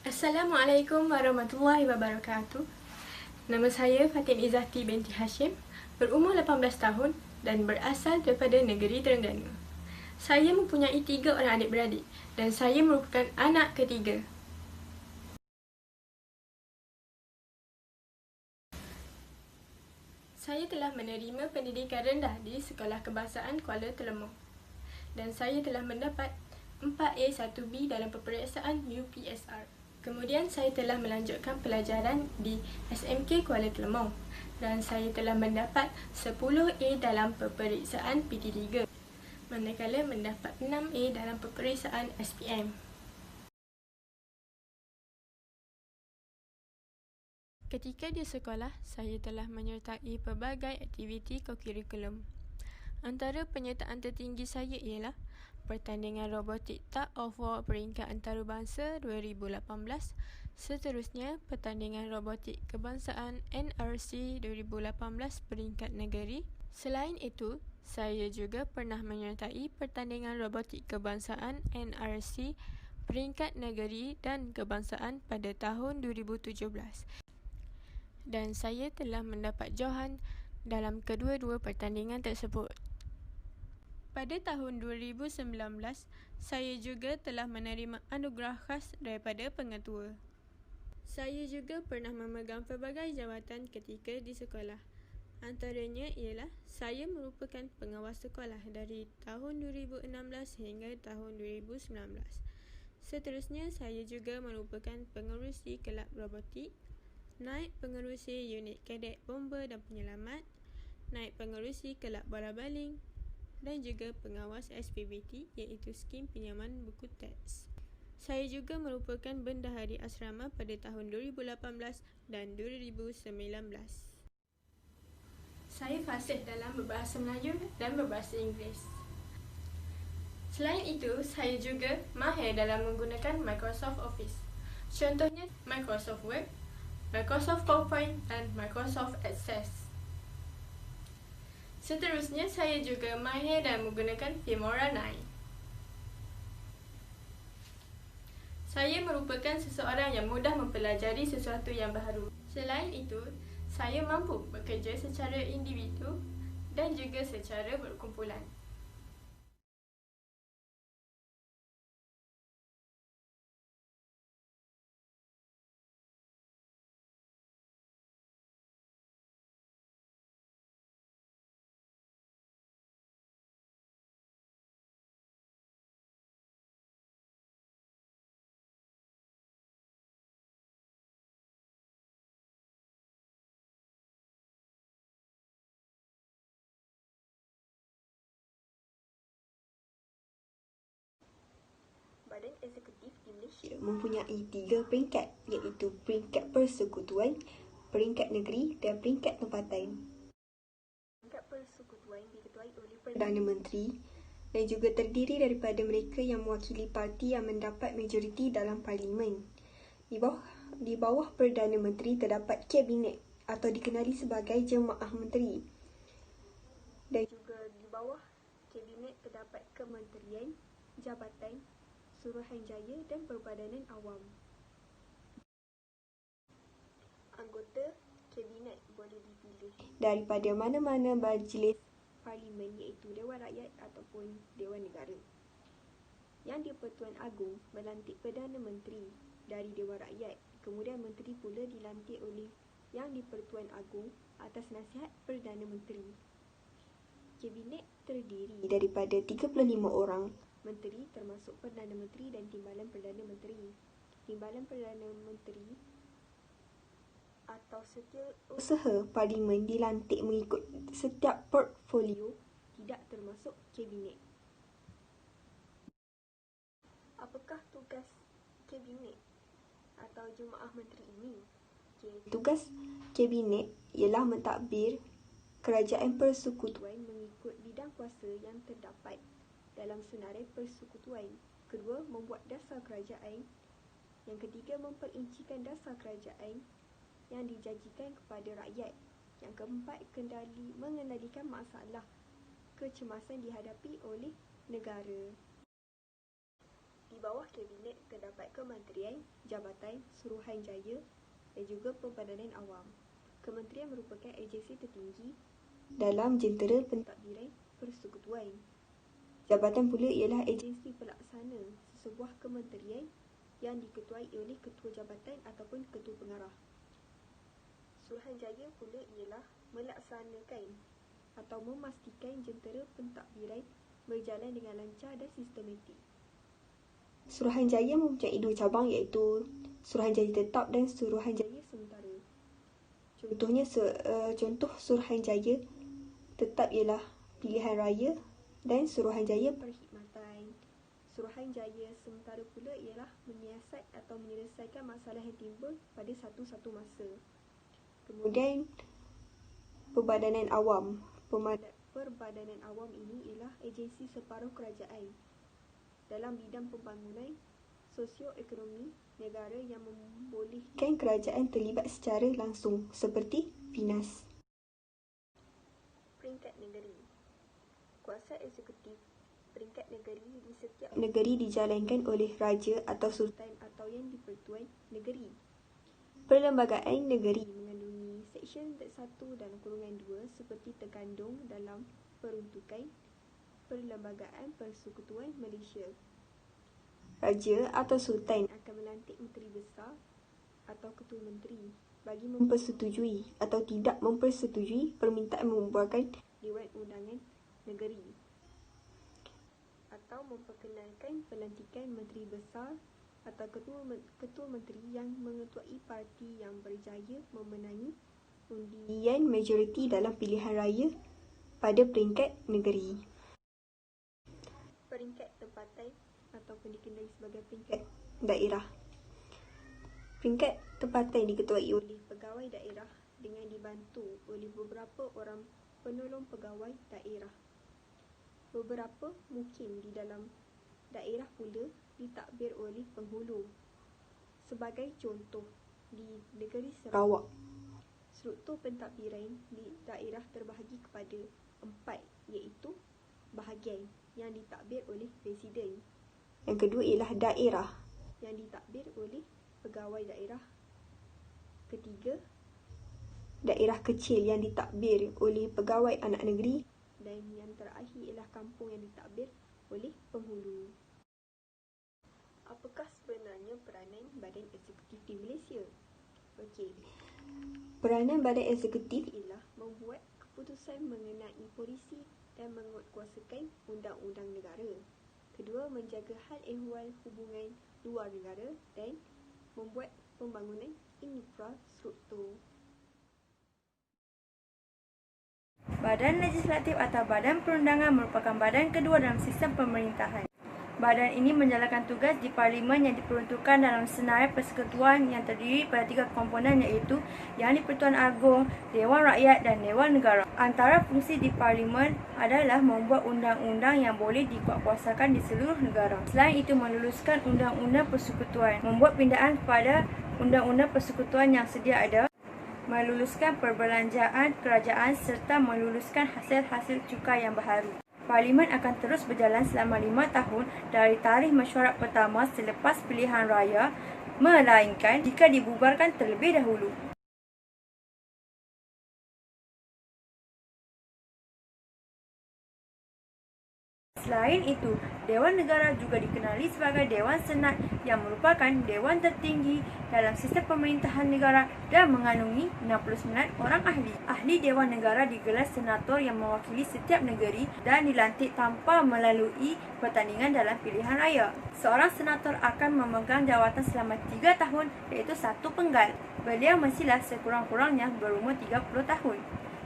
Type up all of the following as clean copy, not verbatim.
Assalamualaikum warahmatullahi wabarakatuh. Nama saya Fatin Izzati binti Hashim, berumur 18 tahun dan berasal daripada negeri Terengganu. Saya mempunyai 3 orang adik-beradik dan saya merupakan anak ketiga. Saya telah menerima pendidikan rendah di Sekolah Kebangsaan Kuala Telemong dan saya telah mendapat 4A1B dalam peperiksaan UPSR. Kemudian saya telah melanjutkan pelajaran di SMK Kuala Telemong dan saya telah mendapat 10A dalam peperiksaan PT3, manakala mendapat 6A dalam peperiksaan SPM. Ketika di sekolah, saya telah menyertai pelbagai aktiviti kokurikulum. Antara penyertaan tertinggi saya ialah pertandingan robotik Tug of War peringkat antarabangsa 2018, seterusnya pertandingan robotik kebangsaan NRC 2018 peringkat negeri. Selain itu, saya juga pernah menyertai pertandingan robotik kebangsaan NRC peringkat negeri dan kebangsaan pada tahun 2017. Dan saya telah mendapat johan dalam kedua-dua pertandingan tersebut. Pada tahun 2019, saya juga telah menerima anugerah khas daripada pengetua. Saya juga pernah memegang pelbagai jawatan ketika di sekolah. Antaranya ialah saya merupakan pengawas sekolah dari tahun 2016 hingga tahun 2019. Seterusnya, saya juga merupakan pengerusi kelab robotik, naib pengerusi unit kadet bomba dan penyelamat, naib pengerusi kelab bola baling dan juga pengawas SPBT iaitu skim pinjaman buku teks. Saya juga merupakan bendahari asrama pada tahun 2018 dan 2019. Saya fasih dalam berbahasa Melayu dan berbahasa Inggeris. Selain itu, saya juga mahir dalam menggunakan Microsoft Office. Contohnya Microsoft Word, Microsoft PowerPoint dan Microsoft Access. Seterusnya, saya juga mahir dalam menggunakan Filmora 9. Saya merupakan seseorang yang mudah mempelajari sesuatu yang baru. Selain itu, saya mampu bekerja secara individu dan juga secara berkumpulan. Badan Eksekutif di Malaysia mempunyai 3 peringkat iaitu peringkat persekutuan, peringkat negeri dan peringkat tempatan. Peringkat persekutuan diketuai oleh Perdana Menteri dan juga terdiri daripada mereka yang mewakili parti yang mendapat majoriti dalam parlimen. Di bawah Perdana Menteri terdapat Kabinet atau dikenali sebagai Jemaah Menteri. Dan juga di bawah Kabinet terdapat Kementerian, Jabatan, Suruhanjaya dan Perbadanan Awam. Anggota Kabinet boleh dipilih daripada mana-mana majlis parlimen iaitu Dewan Rakyat ataupun Dewan Negara. Yang di-Pertuan Agong melantik Perdana Menteri dari Dewan Rakyat. Kemudian Menteri pula dilantik oleh Yang di-Pertuan Agong atas nasihat Perdana Menteri. Kabinet terdiri daripada 35 orang menteri termasuk Perdana Menteri dan Timbalan Perdana Menteri. Timbalan Perdana Menteri atau setiausaha parlimen dilantik mengikut setiap portfolio, tidak termasuk kabinet. Apakah tugas kabinet atau jemaah menteri ini? Tugas kabinet ialah mentadbir kerajaan persekutuan mengikut bidang kuasa yang terdapat dalam senarai persekutuan. Kedua, membuat dasar kerajaan. Yang ketiga, memperincikan dasar kerajaan yang dijanjikan kepada rakyat. Yang keempat, mengendalikan masalah kecemasan dihadapi oleh negara. Di bawah Kabinet terdapat Kementerian, Jabatan, Suruhanjaya dan juga Perbadanan Awam. Kementerian merupakan agensi tertinggi dalam jentera pentadbiran persekutuan. Jabatan pula ialah agensi pelaksana sesebuah kementerian yang diketuai oleh ketua jabatan ataupun ketua pengarah. Suruhanjaya pula ialah melaksanakan atau memastikan jentera pentadbiran berjalan dengan lancar dan sistematik. Suruhanjaya mempunyai 2 cabang iaitu Suruhanjaya Tetap dan Suruhanjaya Sementara. Contoh Suruhanjaya Tetap ialah Pilihan Raya dan Suruhanjaya Perkhidmatan. Suruhanjaya Sementara pula ialah menyiasat atau menyelesaikan masalah yang timbul pada satu-satu masa. Kemudian Perbadanan Awam. Perbadanan Awam ini ialah agensi separuh kerajaan dalam bidang pembangunan sosioekonomi negara yang membolehkan kerajaan terlibat secara langsung seperti PINAS. Peringkat negeri. Kuasa eksekutif peringkat negeri di setiap negeri dijalankan oleh raja atau sultan atau yang di-Pertuan Negeri. Perlembagaan negeri mengandungi Seksyen 1 dalam kurungan 2 seperti terkandung dalam peruntukan Perlembagaan Persekutuan Malaysia. Raja atau Sultan akan melantik Menteri Besar atau Ketua Menteri bagi mempersetujui atau tidak mempersetujui permintaan membubarkan Dewan Undangan Negeri atau memperkenalkan pelantikan Menteri Besar atau Ketua Menteri yang mengetuai parti yang berjaya memenangi undian majoriti dalam pilihan raya pada peringkat negeri. Peringkat tempatan ataupun dikenali sebagai peringkat daerah. Peringkat tempatan diketuai oleh pegawai daerah dengan dibantu oleh beberapa orang penolong pegawai daerah. Beberapa mungkin di dalam daerah pula ditadbir oleh penghulu. Sebagai contoh, di negeri Sarawak, struktur pentadbiran di daerah terbahagi kepada 4 iaitu bahagian yang ditadbir oleh Presiden. Yang kedua ialah daerah yang ditadbir oleh pegawai daerah. Ketiga, daerah kecil yang ditadbir oleh pegawai anak negeri. Dan yang terakhir ialah kampung yang ditadbir oleh penghulu. Apakah sebenarnya peranan Badan Eksekutif di Malaysia? Okey. Peranan Badan Eksekutif ialah membuat keputusan mengenai polisi dan menguatkuasakan undang-undang negara. Kedua, menjaga hal ehwal hubungan luar negara dan membuat pembangunan infrastruktur. Badan Legislatif atau Badan Perundangan merupakan badan kedua dalam sistem pemerintahan. Badan ini menjalankan tugas di Parlimen yang diperuntukkan dalam senarai persekutuan yang terdiri pada 3 komponen iaitu Yang di-Pertuan Agong, Dewan Rakyat dan Dewan Negara. Antara fungsi di Parlimen adalah membuat undang-undang yang boleh dikuatkuasakan di seluruh negara. Selain itu, meluluskan undang-undang persekutuan, membuat pindaan kepada undang-undang persekutuan yang sedia ada, meluluskan perbelanjaan kerajaan serta meluluskan hasil-hasil cukai yang baharu. Parlimen akan terus berjalan selama 5 tahun dari tarikh mesyuarat pertama selepas pilihan raya, melainkan jika dibubarkan terlebih dahulu. Selain itu, Dewan Negara juga dikenali sebagai Dewan Senat yang merupakan dewan tertinggi dalam sistem pemerintahan negara dan mengandungi 69 orang ahli. Ahli Dewan Negara digelar senator yang mewakili setiap negeri dan dilantik tanpa melalui pertandingan dalam pilihan raya. Seorang senator akan memegang jawatan selama 3 tahun iaitu 1 penggal. Beliau mestilah sekurang-kurangnya berumur 30 tahun.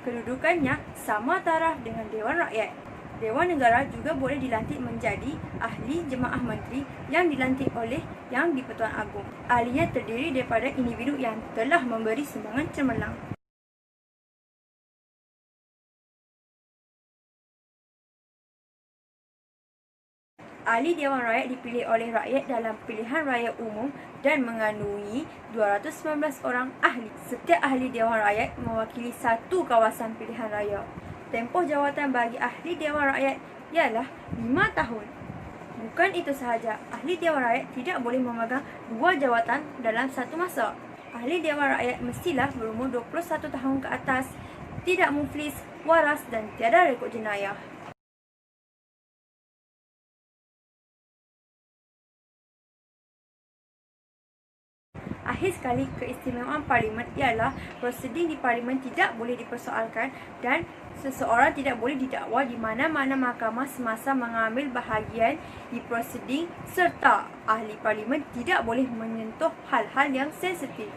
Kedudukannya sama taraf dengan Dewan Rakyat. Dewan Negara juga boleh dilantik menjadi ahli jemaah menteri yang dilantik oleh Yang di-Pertuan Agong. Ahlinya terdiri daripada individu yang telah memberi sumbangan cemerlang. Ahli Dewan Rakyat dipilih oleh rakyat dalam pilihan raya umum dan mengandungi 219 orang ahli. Setiap ahli Dewan Rakyat mewakili 1 kawasan pilihan raya. Tempoh jawatan bagi ahli Dewan Rakyat ialah 5 tahun. Bukan itu sahaja, ahli Dewan Rakyat tidak boleh memegang dua jawatan dalam satu masa. Ahli Dewan Rakyat mestilah berumur 21 tahun ke atas, tidak muflis, waras dan tiada rekod jenayah. Akhir sekali, keistimewaan Parlimen ialah prosiding di Parlimen tidak boleh dipersoalkan dan seseorang tidak boleh didakwa di mana-mana mahkamah semasa mengambil bahagian di prosiding serta ahli Parlimen tidak boleh menyentuh hal-hal yang sensitif.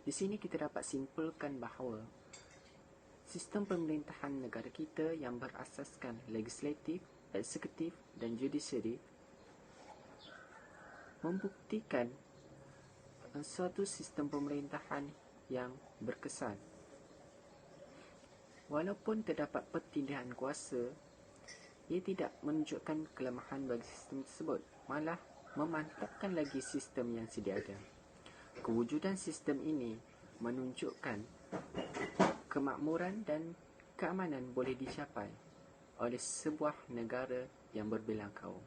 Di sini kita dapat simpulkan bahawa sistem pemerintahan negara kita yang berasaskan legislatif, eksekutif dan judisiari membuktikan suatu sistem pemerintahan yang berkesan. Walaupun terdapat pertindahan kuasa, ia tidak menunjukkan kelemahan bagi sistem tersebut, malah memantapkan lagi sistem yang sedia ada. Kewujudan sistem ini menunjukkan kemakmuran dan keamanan boleh dicapai oleh sebuah negara yang berbelang kaum.